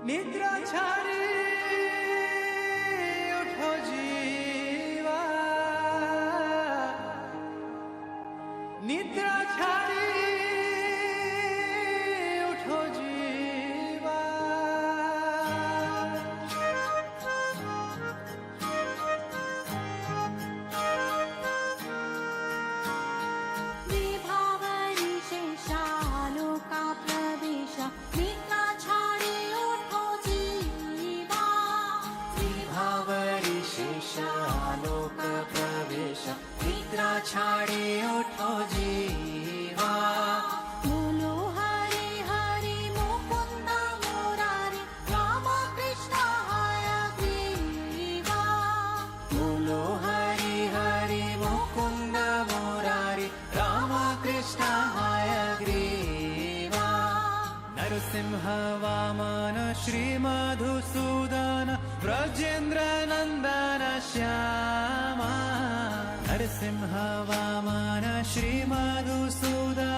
निद्रा छाड़ी उठो जीवा, निद्रा छाड़ी उठो जीवा। विभावरी शेषालोका प्रवेश, निद्रा छाड़ी उठो जीवा। विभावरी शेषालोक प्रवेश, निद्रा छाड़ी उठो जीवा। बोलो हरि हरि मुकुंद मुरारी, राम कृष्ण हयग्रीवा। बोलो हरि हरि मुकुंद मुरारी, राम कृष्ण हयग्रीवा। नरसिंह वामन श्री मधुसूदन, ब्रजेन्द्र नंदन श्यामा। नरसिंह वामन श्री मधुसूदन,